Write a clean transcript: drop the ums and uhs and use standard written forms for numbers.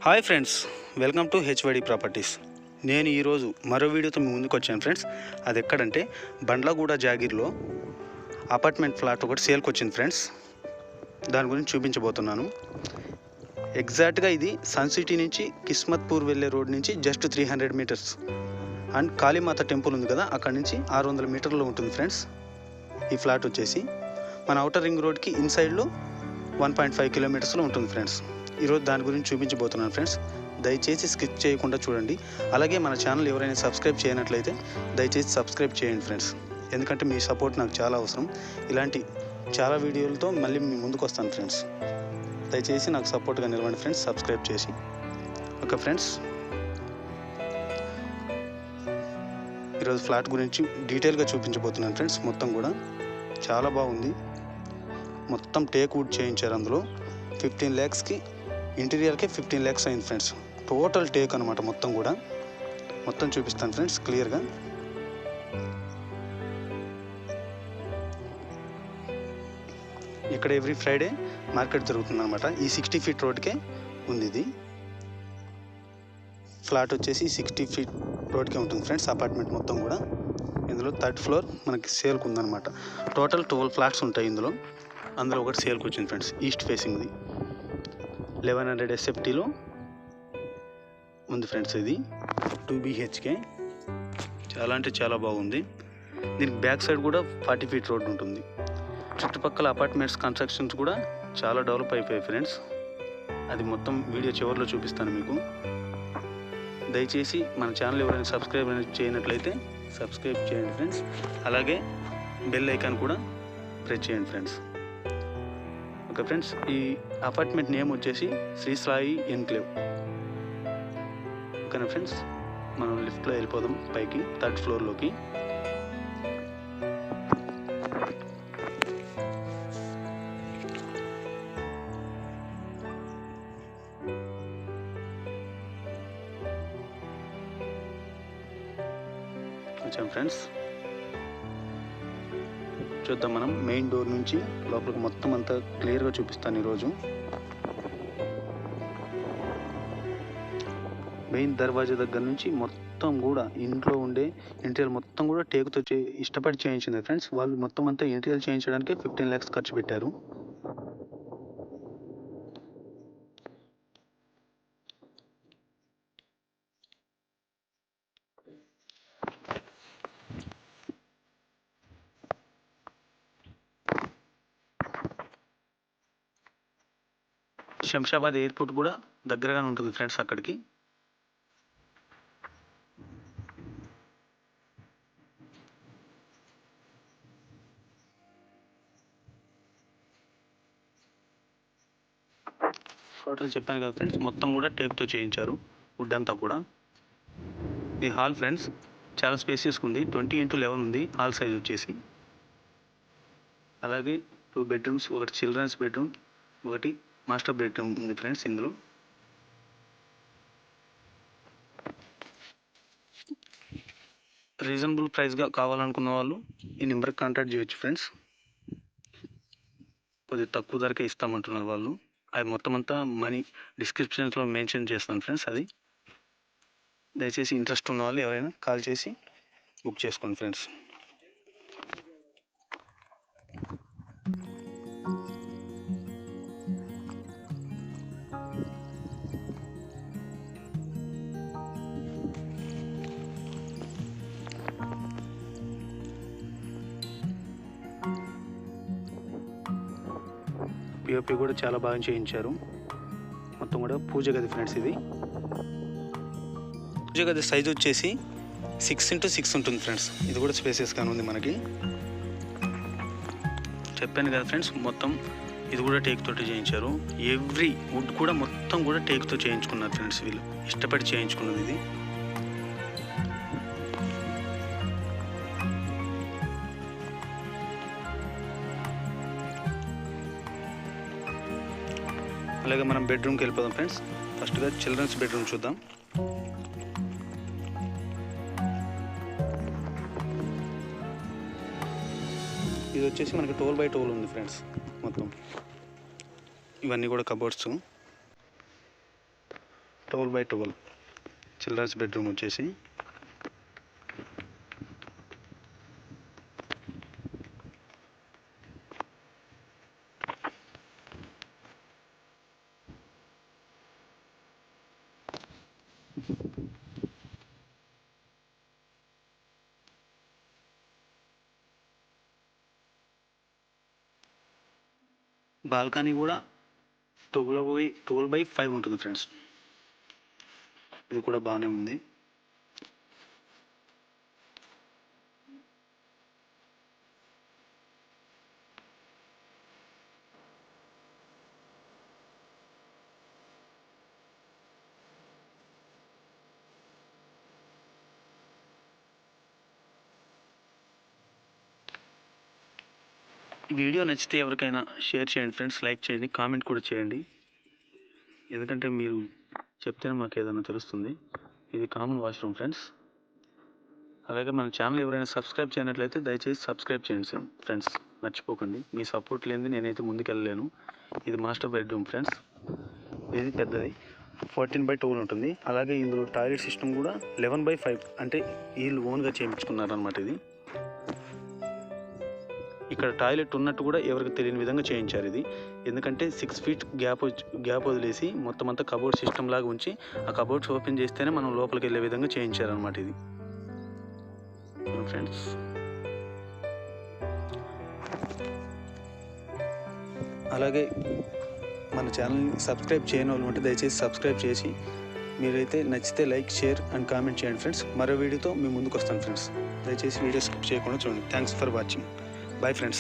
Hi friends, welcome to HYD properties. నేను ఈరోజు మరో వీడియోతో మీ ముందుకు వచ్చాను ఫ్రెండ్స్. అది ఎక్కడంటే బండ్లగూడ జాగీర్లో అపార్ట్మెంట్ ఫ్లాట్ ఒకటి సేల్కి వచ్చింది ఫ్రెండ్స్. దాని గురించి చూపించబోతున్నాను. ఎగ్జాక్ట్గా ఇది సన్ సిటీ నుంచి కిస్మత్పూర్ వెళ్ళే రోడ్ నుంచి just 300 metres and Kalimata temple ఉంది కదా, అక్కడి నుంచి 600 మీటర్లో ఉంటుంది ఫ్రెండ్స్. ఈ ఫ్లాట్ వచ్చేసి మన అవుటర్ రింగ్ రోడ్కి ఇన్సైడ్లో 1.5 కిలోమీటర్స్లో ఉంటుంది ఫ్రెండ్స్. ఈరోజు దాని గురించి చూపించబోతున్నాను ఫ్రెండ్స్. దయచేసి స్కిప్ చేయకుండా చూడండి. అలాగే మన ఛానల్ ఎవరైనా సబ్స్క్రైబ్ చేయనట్లయితే దయచేసి సబ్స్క్రైబ్ చేయండి ఫ్రెండ్స్. ఎందుకంటే మీ సపోర్ట్ నాకు చాలా అవసరం. ఇలాంటి చాలా వీడియోలతో మళ్ళీ మీ ముందుకు వస్తాను ఫ్రెండ్స్. దయచేసి నాకు సపోర్ట్గా నిలవండి ఫ్రెండ్స్, సబ్స్క్రైబ్ చేసి. ఓకే ఫ్రెండ్స్, ఈరోజు ఫ్లాట్ గురించి డీటెయిల్గా చూపించబోతున్నాను ఫ్రెండ్స్. మొత్తం కూడా చాలా బాగుంది. మొత్తం టేక్ వుడ్ చేయించారు. అందులో 15 lakhsకి ఇంటీరియర్కే 15 lakhs అయింది ఫ్రెండ్స్. టోటల్ టేక్ అనమాట. మొత్తం చూపిస్తాను ఫ్రెండ్స్ క్లియర్గా. ఇక్కడ ఎవ్రీ ఫ్రైడే మార్కెట్ జరుగుతుంది అనమాట. ఈ 60 feet రోడ్కే ఉంది ఇది. ఫ్లాట్ వచ్చేసి 60 feet రోడ్కే ఉంటుంది ఫ్రెండ్స్. అపార్ట్మెంట్ మొత్తం కూడా ఇందులో 3rd floor మనకి సేల్కి ఉందన్నమాట. టోటల్ 12 flats ఉంటాయి ఇందులో. అందులో ఒకటి సేల్కి వచ్చింది ఫ్రెండ్స్, ఈస్ట్ ఫేసింగ్ది. 1100 SFTలో ఉంది ఫ్రెండ్స్. ఇది 2 BHK. చాలా అంటే చాలా బాగుంది. దీనికి బ్యాక్ సైడ్ కూడా 40 feet రోడ్ ఉంటుంది. చుట్టుపక్కల అపార్ట్మెంట్స్ కన్స్ట్రక్షన్స్ కూడా చాలా డెవలప్ అయిపోయాయి ఫ్రెండ్స్. అది మొత్తం వీడియో చివరిలో చూపిస్తాను మీకు. దయచేసి మన ఛానల్ ఎవరైనా సబ్స్క్రైబ్ చేయనట్లయితే సబ్స్క్రైబ్ చేయండి ఫ్రెండ్స్. అలాగే బెల్ ఐకాన్ కూడా ప్రెస్ చేయండి ఫ్రెండ్స్. ఓకే ఫ్రెండ్స్, ఈ అపార్ట్మెంట్ నేమ్ వచ్చేసి శ్రీ సాయి ఎన్క్లేవ్. ఓకేనా ఫ్రెండ్స్, మనం లిఫ్ట్లో వెళ్ళిపోదాం పైకి 3rd floorలోకి. వచ్చాం ఫ్రెండ్స్, చూద్దాం. మనం మెయిన్ డోర్ నుంచి లోపలికి మొత్తం అంతా క్లియర్గా చూపిస్తాను ఈరోజు. మెయిన్ దర్వాజా దగ్గర నుంచి మొత్తం కూడా ఇంట్లో ఉండే ఇంటీరియర్ మొత్తం కూడా టేకుతో ఇష్టపడి చేయించింది ఫ్రెండ్స్. వాళ్ళు మొత్తం అంతా ఇంటీరియర్ చేయించడానికి 15 lakhs ఖర్చు పెట్టారు. శంషాబాద్ ఎయిర్పోర్ట్ కూడా దగ్గరగానే ఉంటుంది ఫ్రెండ్స్ అక్కడికి. టోటల్ చెప్పాను కదా ఫ్రెండ్స్, మొత్తం కూడా టేక్తో చేయించారు వుడ్ అంతా కూడా. ఈ హాల్ ఫ్రెండ్స్ చాలా స్పేసియస్గా ఉంది. 20x11 ఉంది హాల్ సైజ్ వచ్చేసి. అలాగే 2 bedrooms, ఒకటి చిల్డ్రన్స్ బెడ్రూమ్, ఒకటి మాస్టర్ బెడ్రూమ్ ఉంది ఫ్రెండ్స్. ఇందులో రీజనబుల్ ప్రైస్గా కావాలనుకున్న వాళ్ళు ఈ నెంబర్కి కాంటాక్ట్ చేయొచ్చు ఫ్రెండ్స్. కొద్దిగా తక్కువ ధరకే ఇస్తామంటున్నారు వాళ్ళు. అది మొత్తం అంతా మనీ డిస్క్రిప్షన్స్లో మెన్షన్ చేస్తాను ఫ్రెండ్స్. అది దయచేసి ఇంట్రెస్ట్ ఉన్న వాళ్ళు ఎవరైనా కాల్ చేసి బుక్ చేసుకోండి ఫ్రెండ్స్. పిఓపి కూడా చాలా బాగా చేయించారు. మొత్తం కూడా పూజ గది ఫ్రెండ్స్. ఇది పూజ గది సైజ్ వచ్చేసి 6x6 ఉంటుంది ఫ్రెండ్స్. ఇది కూడా స్పేసెస్గానే ఉంది మనకి. చెప్పాను కదా ఫ్రెండ్స్, మొత్తం ఇది కూడా టేక్ తోటి చేయించారు. ఎవ్రీ వుడ్ కూడా మొత్తం కూడా టేక్తో చేయించుకున్నారు ఫ్రెండ్స్. వీళ్ళు ఇష్టపడి చేయించుకున్నది ఇది. అలాగే మనం బెడ్రూమ్కి వెళ్ళిపోదాం ఫ్రెండ్స్. ఫస్ట్గా చిల్డ్రన్స్ బెడ్రూమ్ చూద్దాం. ఇది వచ్చేసి మనకి 12x12 ఉంది ఫ్రెండ్స్. మొత్తం ఇవన్నీ కూడా కబోర్డ్స్. 12x12 చిల్డ్రన్స్ బెడ్రూమ్ వచ్చేసి. బాల్కనీ కూడా 12x5 ఉంటుంది ఫ్రెండ్స్. ఇది కూడా బాగానే ఉంది. వీడియో నచ్చితే ఎవరికైనా షేర్ చేయండి ఫ్రెండ్స్, లైక్ చేయండి, కామెంట్ కూడా చేయండి. ఎందుకంటే మీరు చెప్తేనే మాకు ఏదైనా తెలుస్తుంది. ఇది కామన్ వాష్రూమ్ ఫ్రెండ్స్. అలాగే మన ఛానల్ ఎవరైనా సబ్స్క్రైబ్ చేయనట్లయితే దయచేసి సబ్స్క్రైబ్ చేయండి ఫ్రెండ్స్, మర్చిపోకండి. మీ సపోర్ట్ లేనిది నేనైతే ముందుకెళ్ళలేను. ఇది మాస్టర్ బెడ్రూమ్ ఫ్రెండ్స్. ఇది పెద్దది 14x12 ఉంటుంది. అలాగే ఇందులో టాయిలెట్ సిస్టమ్ కూడా 11x5 అంటే వీళ్ళు ఓన్గా చేయించుకున్నారనమాట. ఇది ఇక్కడ టాయిలెట్ ఉన్నట్టు కూడా ఎవరికి తెలియని విధంగా చేయించారు ఇది. ఎందుకంటే 6 feet గ్యాప్ వదిలేసి మొత్తం అంతా కబోర్డ్ సిస్టమ్ లాగా ఉంచి ఆ కబోర్డ్స్ ఓపెన్ చేస్తేనే మనం లోపలికి వెళ్ళే విధంగా చేయించారనమాట ఇది ఫ్రెండ్స్. అలాగే మన ఛానల్ని సబ్స్క్రైబ్ చేయని వాళ్ళు ఉంటే దయచేసి సబ్స్క్రైబ్ చేసి మీరైతే నచ్చితే లైక్, షేర్ అండ్ కామెంట్ చేయండి ఫ్రెండ్స్. మరో వీడియోతో మీ ముందుకు వస్తాను ఫ్రెండ్స్. దయచేసి వీడియో స్కిప్ చేయకుండా చూడండి. Thanks for watching. Bye friends.